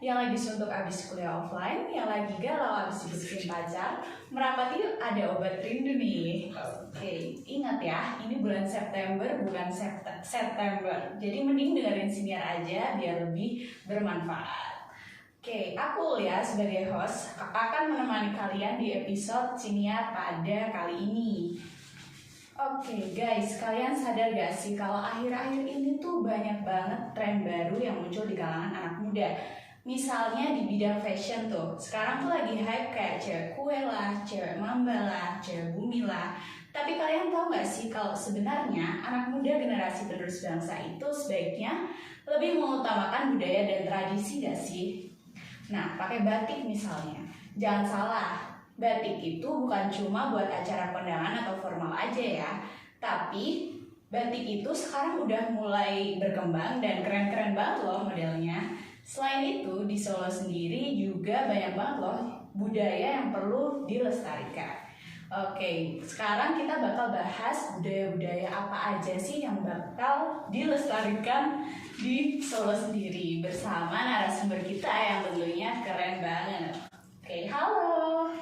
yang lagi suntuk abis kuliah offline, yang lagi galau abis diputusin pacar, merapat yuk ada obat rindu nih. Oke, ingat ya, ini bulan September bukan September. Jadi mending dengerin siniar aja biar lebih bermanfaat. Oke, aku ya sebagai host akan menemani kalian di episode siniar pada kali ini. Oke guys, kalian sadar gak sih kalau akhir-akhir ini tuh banyak banget tren baru yang muncul di kalangan anak muda. Misalnya di bidang fashion tuh, sekarang tuh lagi hype kayak cewek kue lah, cewek mamba lah, cewek bumi lah. Tapi kalian tahu gak sih kalau sebenarnya anak muda generasi penerus bangsa itu sebaiknya lebih mengutamakan budaya dan tradisi gak sih? Nah, pakai batik misalnya, jangan salah. Batik itu bukan cuma buat acara kondangan atau formal aja ya, tapi batik itu sekarang udah mulai berkembang dan keren-keren banget loh modelnya. Selain itu, di Solo sendiri juga banyak banget loh budaya yang perlu dilestarikan. Oke, sekarang kita bakal bahas budaya-budaya apa aja sih yang bakal dilestarikan di Solo sendiri bersama narasumber kita yang tentunya keren banget. Oke, halo.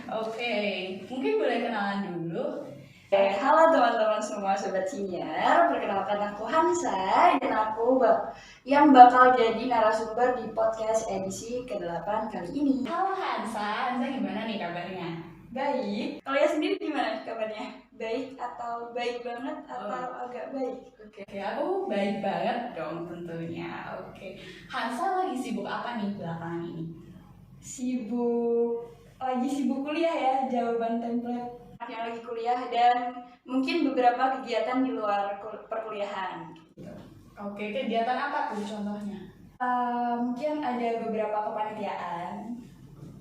Oke, mungkin boleh kenalan dulu. Halo teman-teman semua sobat siniar, perkenalkan aku Hansa dan aku yang bakal jadi narasumber di podcast edisi ke-8 kali ini. Halo Hansa gimana nih kabarnya? Baik, kalian sendiri gimana kabarnya? Baik atau baik banget atau agak baik? Oke, aku baik banget dong tentunya. Oke, Hansa lagi sibuk apa nih belakangan ini? Lagi sibuk kuliah ya, jawaban template yang lagi kuliah dan mungkin beberapa kegiatan di luar perkuliahan. Oke, kegiatan apa tuh contohnya? Mungkin ada beberapa kepanitiaan.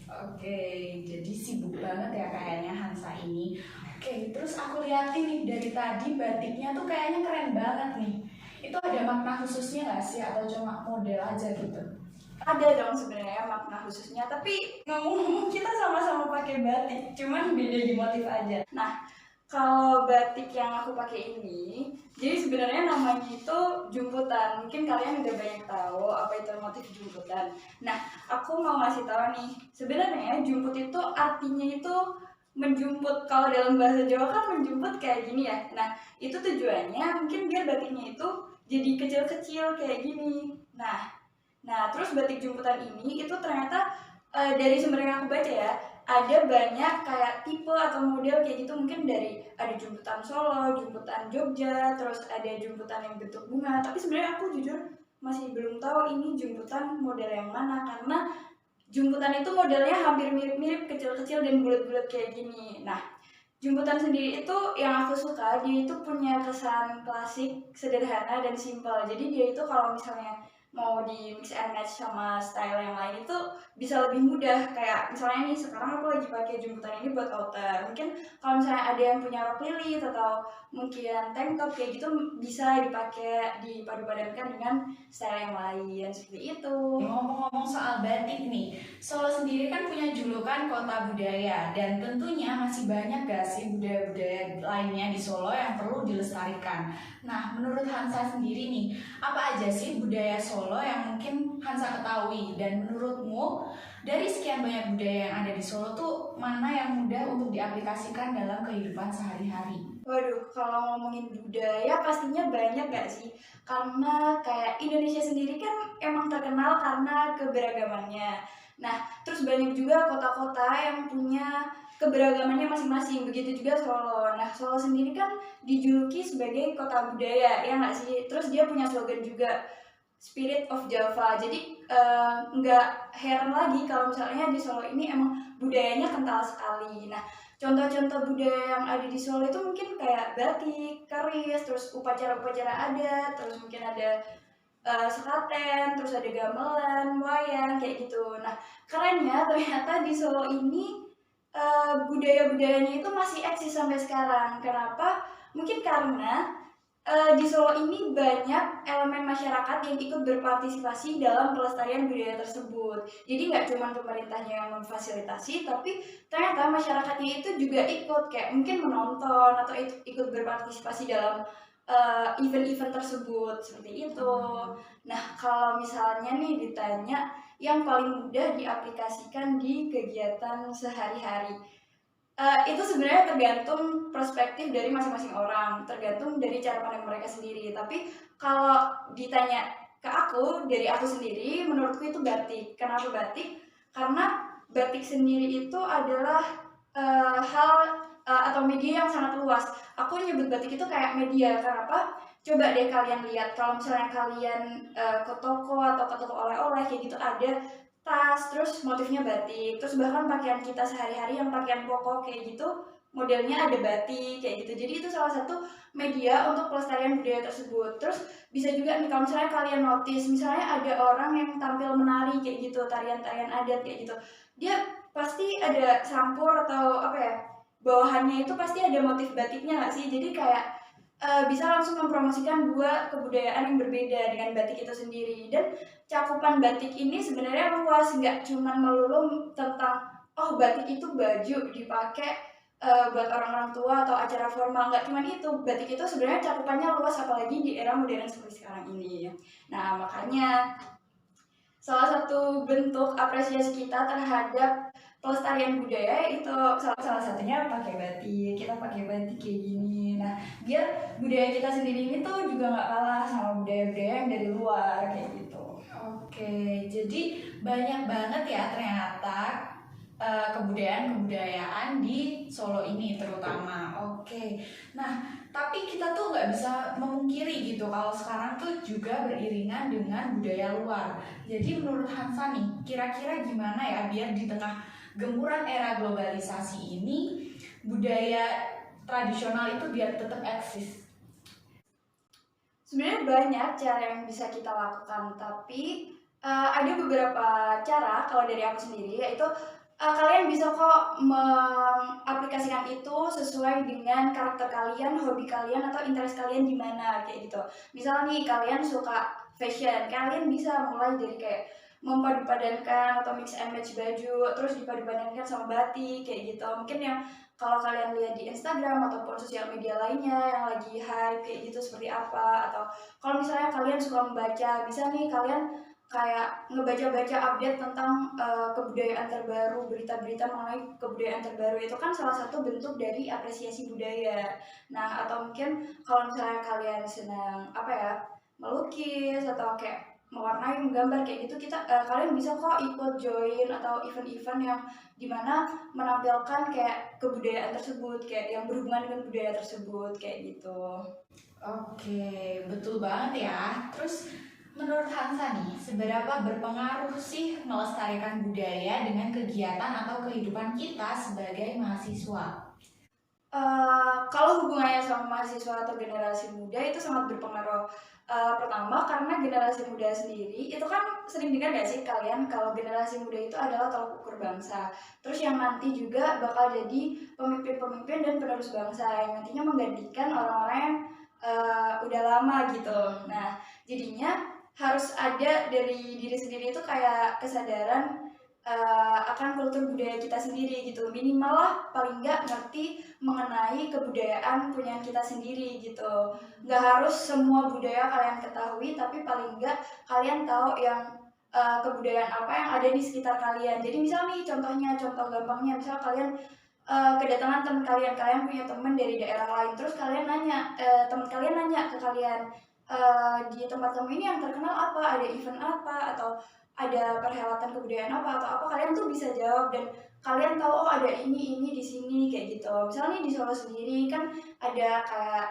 Oke, jadi sibuk banget ya kayaknya Hansa ini. Oke, terus aku liatin nih dari tadi batiknya tuh kayaknya keren banget nih. Itu ada makna khususnya nggak sih atau cuma model aja gitu? Ada dong sebenarnya makna khususnya, tapi ngomong-ngomong kita sama-sama pakai batik, cuman beda di motif aja. Nah, kalau batik yang aku pakai ini, jadi sebenarnya namanya itu jumputan. Mungkin kalian udah banyak tahu apa itu motif jumputan. Nah, aku mau ngasih tahu nih, sebenarnya jumput itu artinya itu menjumput. Kalau dalam bahasa Jawa kan menjumput kayak gini ya. Nah, itu tujuannya mungkin biar batiknya itu jadi kecil-kecil kayak gini. Nah, terus batik jumputan ini itu ternyata dari sumber yang aku baca ya, ada banyak kayak tipe atau model kayak gitu. Mungkin dari ada jumputan Solo, jumputan Jogja, terus ada jumputan yang bentuk bunga. Tapi sebenarnya aku jujur masih belum tahu ini jumputan model yang mana, karena jumputan itu modelnya hampir mirip-mirip, kecil-kecil dan bulat-bulat kayak gini. Nah, jumputan sendiri itu yang aku suka, dia itu punya kesan klasik, sederhana, dan simpel. Jadi dia itu kalau misalnya mau di mix and match sama style yang lain itu bisa lebih mudah. Kayak misalnya nih, sekarang aku lagi pakai jumputan ini buat outer. Mungkin kalau misalnya ada yang punya rok lilit atau mungkin tank top kayak gitu, bisa dipakai, dipadu-padankan dengan style yang lain seperti itu. Ngomong-ngomong soal batik nih, Solo sendiri kan punya julukan kota budaya, dan tentunya masih banyak gak sih budaya-budaya lainnya di Solo yang perlu dilestarikan. Nah, menurut Hansa sendiri nih, apa aja sih budaya Solo yang mungkin Hansa ketahui, dan menurutmu dari sekian banyak budaya yang ada di Solo tuh mana yang mudah untuk diaplikasikan dalam kehidupan sehari-hari? Waduh, kalau ngomongin budaya pastinya banyak gak sih? Karena kayak Indonesia sendiri kan emang terkenal karena keberagamannya. Nah, terus banyak juga kota-kota yang punya keberagamannya masing-masing. Begitu juga Solo. Nah, Solo sendiri kan dijuluki sebagai kota budaya, ya nggak sih? Terus dia punya slogan juga, Spirit of Java. Jadi nggak heran lagi kalau misalnya di Solo ini emang budayanya kental sekali. Nah, contoh-contoh budaya yang ada di Solo itu mungkin kayak batik, keris, terus upacara-upacara adat, terus mungkin ada sekaten, terus ada gamelan, wayang, kayak gitu. Nah, kerennya ternyata di Solo ini budaya-budayanya itu masih eksis sampai sekarang. Kenapa? Mungkin karena di Solo ini banyak elemen masyarakat yang ikut berpartisipasi dalam pelestarian budaya tersebut. Jadi nggak cuma pemerintahnya yang memfasilitasi, tapi ternyata masyarakatnya itu juga ikut, kayak mungkin menonton atau ikut berpartisipasi dalam event-event tersebut seperti itu. Nah, kalau misalnya nih ditanya yang paling mudah diaplikasikan di kegiatan sehari-hari, itu sebenarnya tergantung perspektif dari masing-masing orang, tergantung dari cara pandang mereka sendiri. Tapi kalau ditanya ke aku, dari aku sendiri, menurutku itu batik. Kenapa batik? Karena batik sendiri itu adalah hal atau media yang sangat luas. Aku nyebut batik itu kayak media. Kenapa? Coba deh kalian lihat, kalau misalnya kalian ke toko atau ke toko oleh-oleh kayak gitu, ada tas, terus motifnya batik, terus bahkan pakaian kita sehari-hari yang pakaian pokok kayak gitu, modelnya ada batik kayak gitu. Jadi itu salah satu media untuk pelestarian budaya tersebut. Terus bisa juga nih kalau misalnya kalian notice, misalnya ada orang yang tampil menari kayak gitu, tarian-tarian adat kayak gitu, dia pasti ada sampur atau apa ya, bawahannya itu pasti ada motif batiknya nggak sih? Jadi kayak bisa langsung mempromosikan dua kebudayaan yang berbeda dengan batik itu sendiri. Dan cakupan batik ini sebenarnya luas, nggak cuma melulu tentang oh batik itu baju dipakai buat orang-orang tua atau acara formal, nggak cuma itu. Batik itu sebenarnya cakupannya luas, apalagi di era modern seperti sekarang ini. Nah, makanya salah satu bentuk apresiasi kita terhadap pelestarian budaya itu salah satunya pakai batik. Kita pakai batik kayak gini. Nah, biar budaya kita sendiri ini tuh juga nggak kalah sama budaya-budaya yang dari luar kayak gitu. Oke, jadi banyak banget ya ternyata kebudayaan-kebudayaan di Solo ini terutama. Oke, nah tapi kita tuh nggak bisa memungkiri gitu kalau sekarang tuh juga beriringan dengan budaya luar. Jadi menurut Hansa nih, kira-kira gimana ya biar di tengah gempuran era globalisasi ini budaya tradisional itu biar tetap eksis? Sebenarnya banyak cara yang bisa kita lakukan, tapi ada beberapa cara kalau dari aku sendiri, yaitu kalian bisa kok mengaplikasikan itu sesuai dengan karakter kalian, hobi kalian, atau interest kalian di mana kayak gitu. Misalnya nih kalian suka fashion, kalian bisa mulai dari kayak memadupadankan atau mix and match baju, terus dipadupadankan sama batik kayak gitu. Mungkin yang kalau kalian lihat di Instagram ataupun sosial media lainnya yang lagi hype kayak gitu seperti apa, atau kalau misalnya kalian suka membaca, bisa nih kalian kayak ngebaca-baca update tentang kebudayaan terbaru, berita-berita mengenai kebudayaan terbaru. Itu kan salah satu bentuk dari apresiasi budaya. Nah, atau mungkin kalau misalnya kalian senang apa ya, melukis atau kayak mewarnai, menggambar kayak gitu, kalian bisa kok ikut join atau event-event yang dimana menampilkan kayak kebudayaan tersebut, kayak yang berhubungan dengan budaya tersebut kayak gitu. Oke, betul banget ya. Terus menurut Hansa nih, seberapa berpengaruh sih melestarikan budaya dengan kegiatan atau kehidupan kita sebagai mahasiswa? Kalau hubungannya sama mahasiswa atau generasi muda itu sangat berpengaruh. Pertama karena generasi muda sendiri itu kan sering dengar gak sih kalian kalau generasi muda itu adalah tolak ukur bangsa. Terus yang nanti juga bakal jadi pemimpin-pemimpin dan penerus bangsa yang nantinya menggantikan orang-orang yang udah lama gitu. Nah, jadinya harus ada dari diri sendiri itu kayak kesadaran akan kultur budaya kita sendiri gitu. Minimal lah paling nggak ngerti mengenai kebudayaan punyaan kita sendiri gitu. Nggak harus semua budaya kalian ketahui, tapi paling nggak kalian tahu yang kebudayaan apa yang ada di sekitar kalian. Jadi misal nih contoh gampangnya, misal kalian kedatangan teman kalian, kalian punya teman dari daerah lain, terus kalian nanya, teman kalian nanya ke kalian, di tempat kamu ini yang terkenal apa, ada event apa, atau ada perhelatan kebudayaan apa atau apa, kalian tuh bisa jawab dan kalian tahu oh ada ini di sini kayak gitu. Misalnya di Solo sendiri kan ada kayak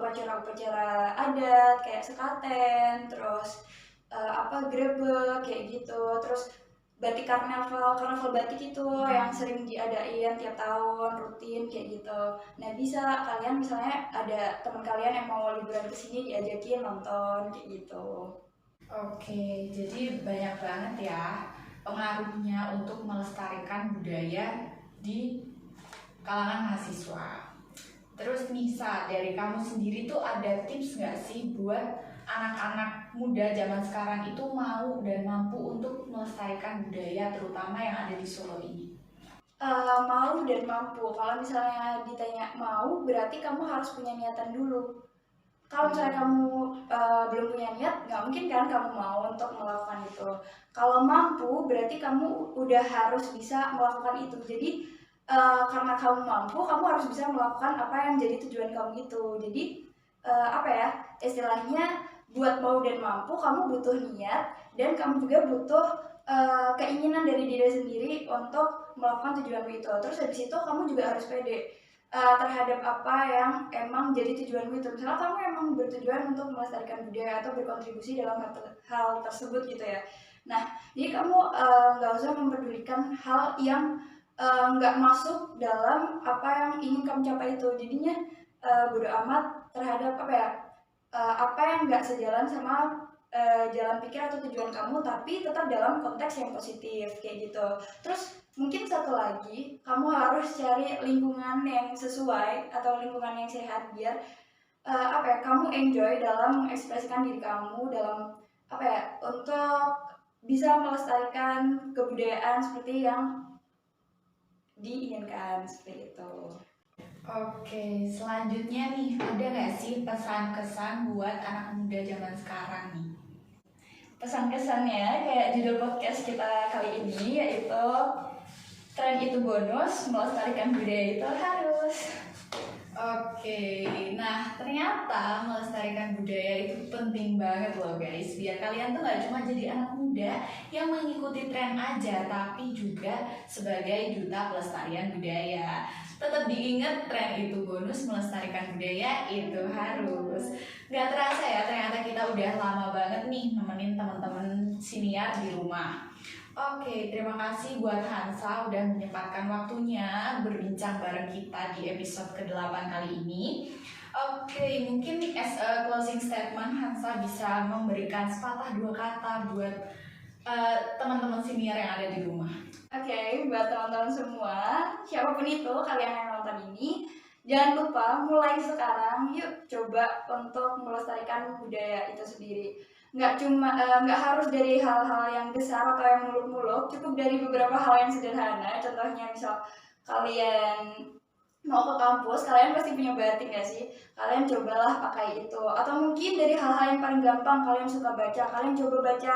upacara-upacara adat kayak sekaten, terus grebek kayak gitu, terus batik karnaval batik itu yang sering diadain tiap tahun rutin kayak gitu. Nah, bisa kalian misalnya ada teman kalian yang mau liburan ke sini diajakin nonton kayak gitu. Oke, jadi banyak banget ya pengaruhnya untuk melestarikan budaya di kalangan mahasiswa. Terus Nisa, dari kamu sendiri tuh ada tips nggak sih buat anak-anak muda zaman sekarang itu mau dan mampu untuk melestarikan budaya terutama yang ada di Solo ini? Mau dan mampu. Kalau misalnya ditanya mau, berarti kamu harus punya niatan dulu. Kalau misalnya kamu belum punya niat, nggak mungkin kan kamu mau untuk melakukan itu. Kalau mampu, berarti kamu udah harus bisa melakukan itu. Jadi karena kamu mampu, kamu harus bisa melakukan apa yang jadi tujuan kamu itu. Jadi apa ya, istilahnya buat mau dan mampu, kamu butuh niat dan kamu juga butuh keinginan dari diri sendiri untuk melakukan tujuanmu itu. Terus habis itu kamu juga harus pede terhadap apa yang emang jadi tujuanmu itu. Misalnya kamu emang bertujuan untuk melestarikan budaya atau berkontribusi dalam hal tersebut gitu ya. Nah, jadi kamu nggak usah mempedulikan hal yang nggak masuk dalam apa yang ingin kamu capai itu. Jadinya bodo amat terhadap apa ya, apa yang nggak sejalan sama jalan pikir atau tujuan kamu, tapi tetap dalam konteks yang positif kayak gitu. Terus mungkin satu lagi, kamu harus cari lingkungan yang sesuai atau lingkungan yang sehat biar apa ya, kamu enjoy dalam mengekspresikan diri kamu dalam apa ya, untuk bisa melestarikan kebudayaan seperti yang diinginkan seperti itu. Oke, selanjutnya nih, ada nggak sih pesan-kesan buat anak muda zaman sekarang nih? Pesan-kesannya kayak judul podcast kita kali ini, yaitu tren itu bonus, melestarikan budaya itu harus. Oke, nah ternyata melestarikan budaya itu penting banget loh guys. Biar kalian tuh gak cuma jadi anak muda yang mengikuti tren aja, tapi juga sebagai duta pelestarian budaya. Tetap diingat, tren itu bonus, melestarikan budaya itu harus. Gak terasa ya, ternyata kita udah lama banget nih nemenin teman-teman siniar di rumah. Oke, terima kasih buat Hansa udah menyempatkan waktunya berbincang bareng kita di episode ke-8 kali ini. Oke, mungkin as a closing statement Hansa bisa memberikan sepatah dua kata buat teman-teman senior yang ada di rumah. Oke, buat teman-teman semua, siapapun itu kalian yang nonton ini, jangan lupa mulai sekarang yuk coba untuk melestarikan budaya itu sendiri. Nggak harus dari hal-hal yang besar atau yang muluk-muluk, cukup dari beberapa hal yang sederhana. Contohnya misal kalian mau ke kampus, kalian pasti punya batik nggak sih? Kalian cobalah pakai itu. Atau mungkin dari hal-hal yang paling gampang, kalian suka baca, kalian coba baca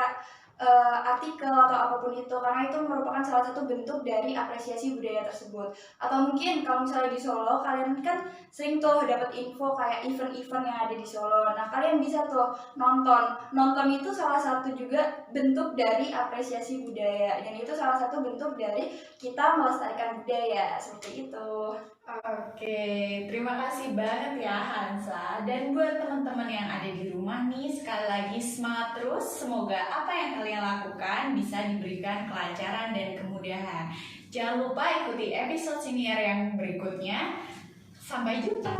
artikel atau apapun itu, karena itu merupakan salah satu bentuk dari apresiasi budaya tersebut. Atau mungkin kalau misalnya di Solo, kalian kan sering tuh dapat info kayak event-event yang ada di Solo. Nah, kalian bisa tuh nonton itu salah satu juga bentuk dari apresiasi budaya, dan itu salah satu bentuk dari kita melestarikan budaya seperti itu. Oke, terima kasih banget ya Hansa. Dan buat teman-teman yang ada di rumah nih, sekali lagi semangat terus. Semoga apa yang kalian lakukan bisa diberikan kelancaran dan kemudahan. Jangan lupa ikuti episode senior yang berikutnya. Sampai jumpa.